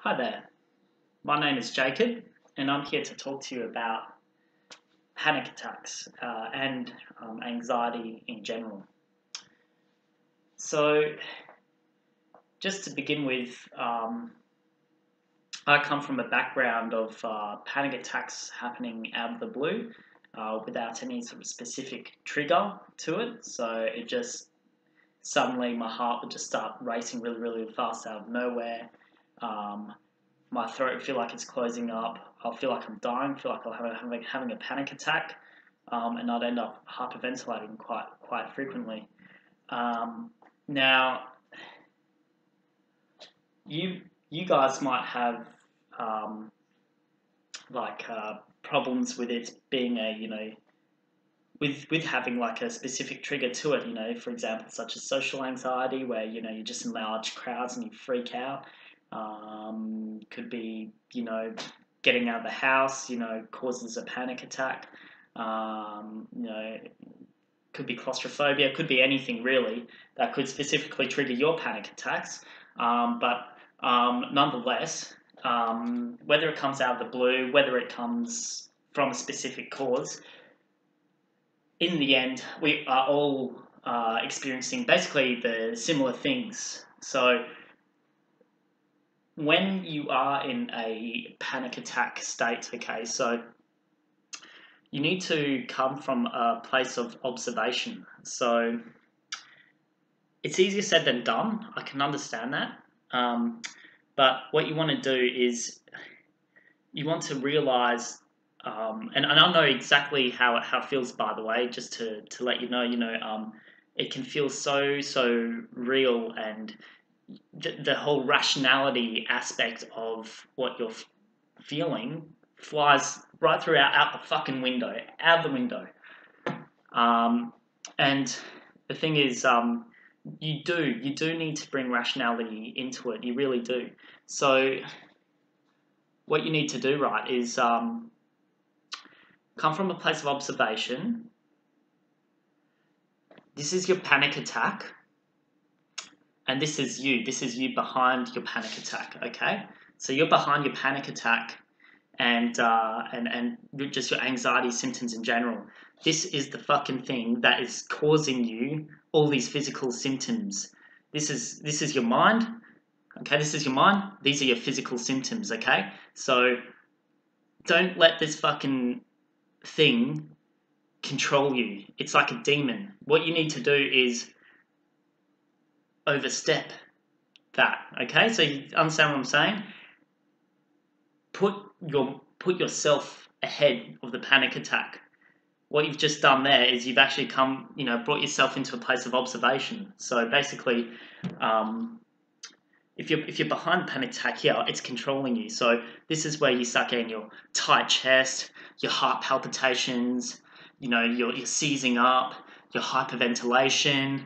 Hi there, my name is Jacob and I'm here to talk to you about panic attacks and anxiety in general. So, just to begin with, I come from a background of panic attacks happening out of the blue without any sort of specific trigger to it. So, it just suddenly my heart would just start racing really, really fast out of nowhere. My throat would feel like it's closing up. I'll feel like I'm dying. Feel like I'm having a panic attack, and I'd end up hyperventilating quite frequently. Now, you guys might have problems with it being with having like a specific trigger to it. For example, such as social anxiety, where you're just in large crowds and you freak out. Could be, getting out of the house, causes a panic attack. Could be claustrophobia, could be anything really that could specifically trigger your panic attacks. But nonetheless, whether it comes out of the blue, whether it comes from a specific cause, in the end, we are all experiencing basically the similar things. So, when you are in a panic attack state, okay, so you need to come from a place of observation. So it's easier said than done. I can understand that. But what you want to do is you want to realize, and I know exactly how it feels, by the way, just to let you know, it can feel so real, and the whole rationality aspect of what you're feeling flies right through out the fucking window, out the window. And the thing is, you do need to bring rationality into it. You really do. So what you need to do, right, is come from a place of observation. This is your panic attack. And this is you behind your panic attack, okay? So you're behind your panic attack and just your anxiety symptoms in general. This is the fucking thing that is causing you all these physical symptoms. This is your mind, okay? This is your mind. These are your physical symptoms, okay? So don't let this fucking thing control you. It's like a demon. What you need to do is overstep that, okay? So you understand what I'm saying? Put yourself ahead of the panic attack. What you've just done there is you've actually brought yourself into a place of observation. So basically, if you're behind the panic attack here, it's controlling you. So this is where you start getting your tight chest, your heart palpitations, you're seizing up, your hyperventilation,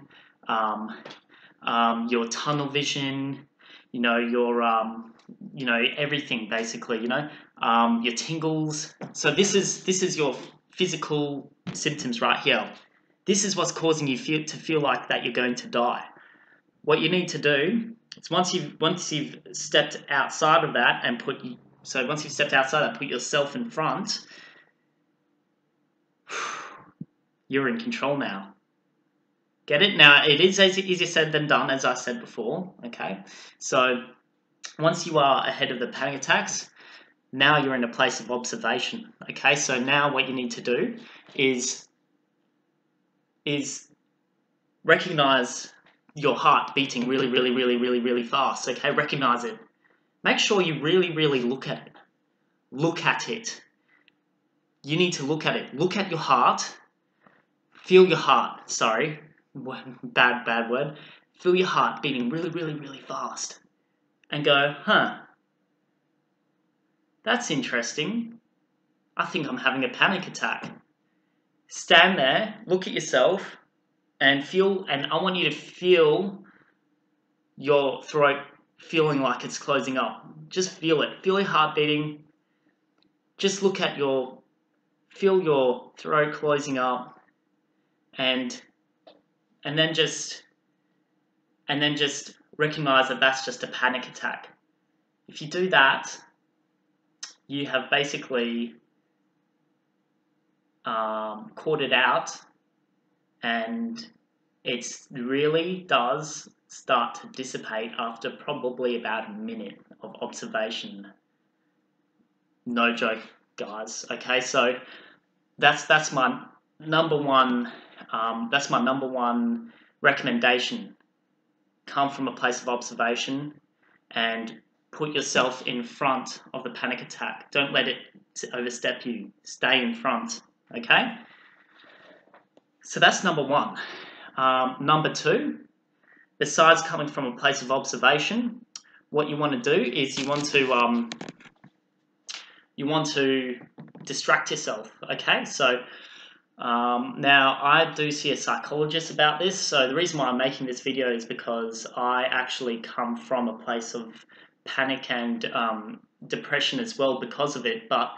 your tunnel vision, your everything basically, your tingles. So this is your physical symptoms right here. This is what's causing you to feel like that you're going to die. What you need to do is once you've stepped outside of that and put yourself in front, you're in control now. Get it? Now, it is easier said than done, as I said before, okay? So, once you are ahead of the panic attacks, now you're in a place of observation, okay? So now what you need to do is recognize your heart beating really fast, okay? Recognize it. Make sure you really look at it. Look at it. You need to look at it. Look at your heart. Feel your heart, sorry. Bad word. Feel your heart beating really fast. And go, that's interesting. I think I'm having a panic attack. Stand there, look at yourself, and I want you to feel your throat feeling like it's closing up. Just feel it. Feel your heart beating. Just feel your throat closing up, and then just recognize that that's just a panic attack. if you do that, you have basically caught it out, and it really does start to dissipate after probably about a minute of observation. No joke, guys. Okay, so that's my number one. That's my number one recommendation. Come from a place of observation and put yourself in front of the panic attack. Don't let it overstep you. Stay in front. Okay. So that's number one. Number two, besides coming from a place of observation, what you want to do is you want to distract yourself. Okay, so now I do see a psychologist about this. So the reason why I'm making this video is because I actually come from a place of panic and depression as well because of it. But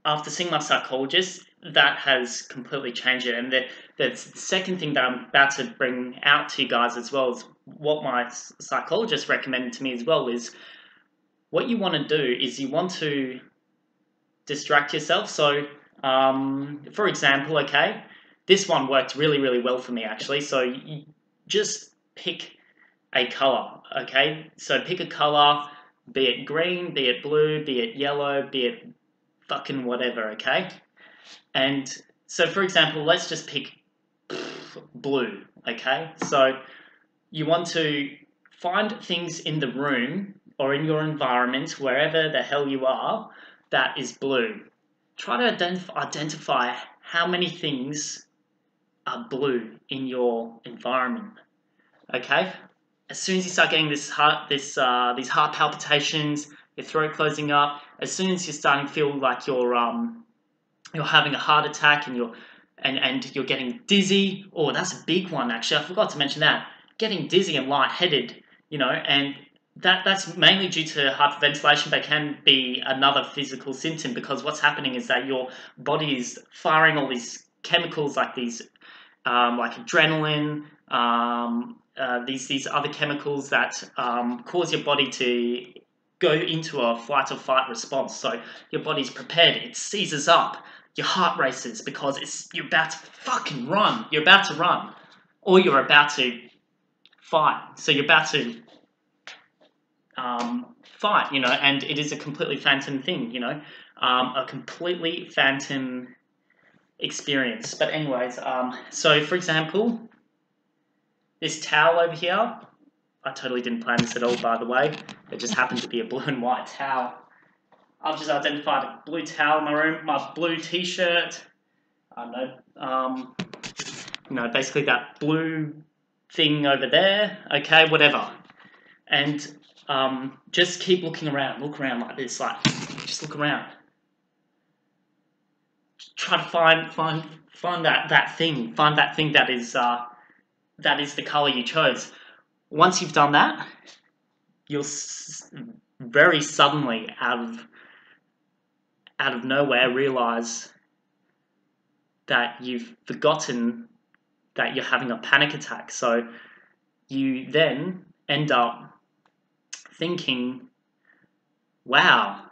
after seeing my psychologist, that has completely changed it. And the second thing that I'm about to bring out to you guys as well is what my psychologist recommended to me as well is what you want to do is you want to distract yourself. So, for example, okay, this one worked really, really well for me actually. So you just pick a color, okay? So pick a color, be it green, be it blue, be it yellow, be it fucking whatever, okay? And so, for example, let's just pick blue, okay? So you want to find things in the room or in your environment, wherever the hell you are, that is blue. Try to identify how many things are blue in your environment, okay? As soon as you start getting these heart palpitations, your throat closing up, as soon as you're starting to feel like you're having a heart attack and you're getting dizzy. Oh, that's a big one actually. I forgot to mention that. Getting dizzy and lightheaded, you know, and that's mainly due to hyperventilation, but can be another physical symptom because what's happening is that your body is firing all these chemicals like these, like adrenaline, these other chemicals that cause your body to go into a flight or fight response. So your body's prepared, it seizes up, your heart races because you're about to fucking run. You're about to run, or you're about to fight. So you're about to fight, you know, and it is a completely phantom thing, you know, a completely phantom experience. But anyways, so for example, this towel over here, I totally didn't plan this at all, by the way. It just happened to be a blue and white towel. I've just identified a blue towel in my room, my blue t-shirt, I don't know, you know, basically that blue thing over there, okay, whatever. And just keep looking around, look around like this, like, just look around. Try to find that thing that is the color you chose. Once you've done that, you'll very suddenly, out of nowhere, realize that you've forgotten that you're having a panic attack. So you then end up thinking, wow,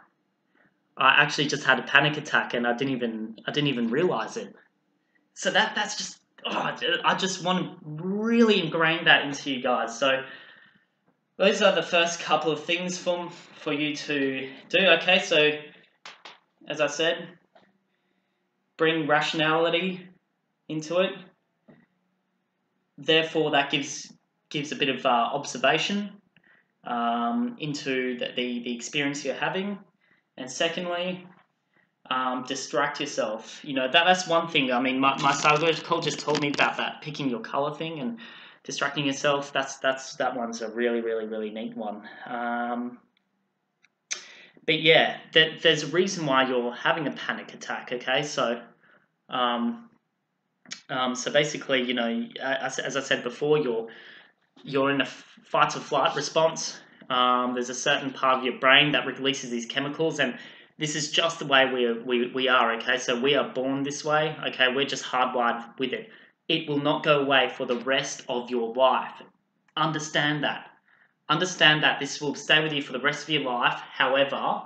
I actually just had a panic attack and I didn't even realize it. So that's just, I just want to really ingrain that into you guys. So those are the first couple of things for you to do. Okay, so as I said, bring rationality into it. Therefore, that gives a bit of observation into the experience you're having. And secondly, distract yourself. You know, that's one thing. I mean, my psychologist told me about that, picking your color thing and distracting yourself. That one's a really, really, really neat one. But yeah, there's a reason why you're having a panic attack. Okay, so so basically, you know, as I said before, you're in a fight or flight response. There's a certain part of your brain that releases these chemicals, and this is just the way we are, okay? So we are born this way, okay? We're just hardwired with it. It will not go away for the rest of your life. Understand that. understand that this will stay with you for the rest of your life. However,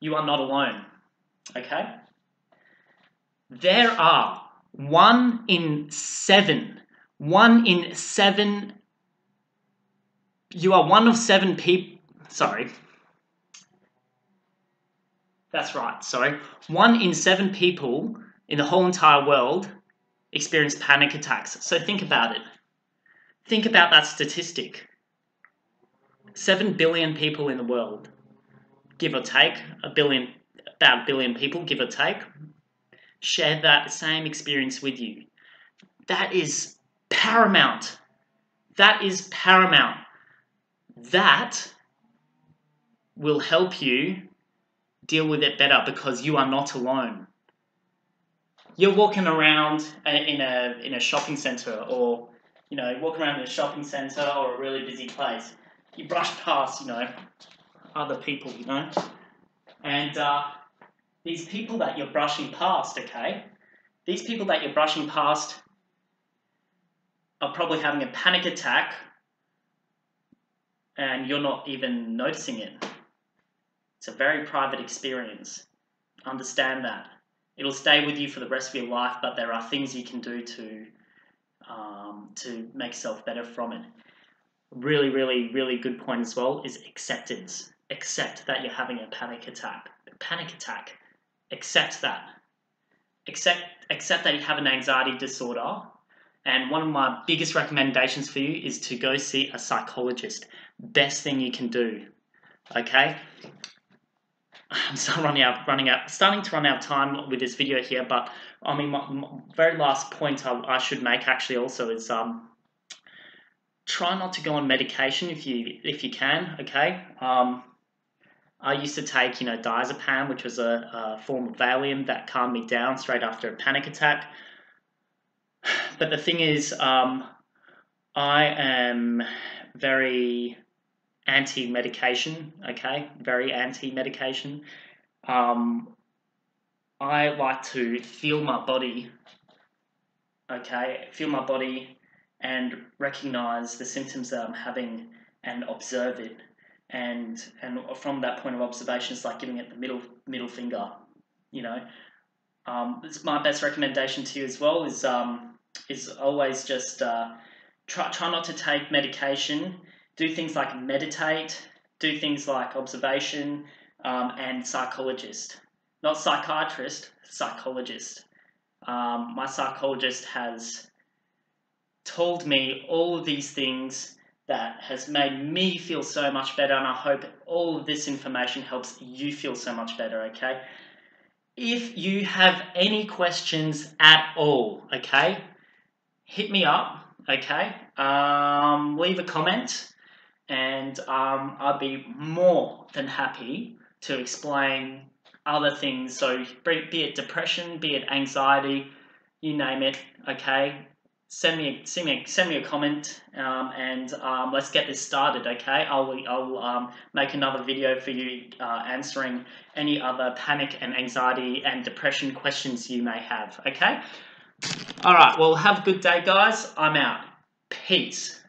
you are not alone, okay? There are 1 in 7, you are one of 7 people, sorry. That's right, sorry. 1 in 7 people in the whole entire world experience panic attacks. So think about it. Think about that statistic. 7 billion people in the world, give or take, about a billion people, give or take, share that same experience with you. That is paramount. That is paramount. That will help you deal with it better because you are not alone. You're walking around in a shopping center, or walking around in a shopping center or a really busy place. You brush past other people, and these people that you're brushing past, okay, these people that you're brushing past are probably having a panic attack and you're not even noticing it. It's a very private experience. Understand that. It'll stay with you for the rest of your life, but there are things you can do to make yourself better from it. Really, really, really good point as well is acceptance. Accept that you're having a panic attack. Accept that. Accept that you have an anxiety disorder. And one of my biggest recommendations for you is to go see a psychologist. Best thing you can do. Okay? I'm starting to run out of time with this video here, but I mean, my very last point I should make actually also is try not to go on medication if you can. Okay, I used to take diazepam, which was a form of Valium that calmed me down straight after a panic attack. But the thing is, I am very anti-medication, okay? Very anti-medication. I like to feel my body, okay? Feel my body and recognize the symptoms that I'm having and observe it. And from that point of observation, it's like giving it the middle finger, It's my best recommendation to you as well is always just try not to take medication. Do things like meditate, do things like observation, and psychologist. Not psychiatrist, psychologist. My psychologist has told me all of these things that has made me feel so much better, and I hope all of this information helps you feel so much better, okay? If you have any questions at all, okay, hit me up, okay? Leave a comment. And I'd be more than happy to explain other things. So be it depression, be it anxiety, you name it. Okay, send me a comment, and let's get this started. Okay, I'll make another video for you answering any other panic and anxiety and depression questions you may have. Okay. All right. Well, have a good day, guys. I'm out. Peace.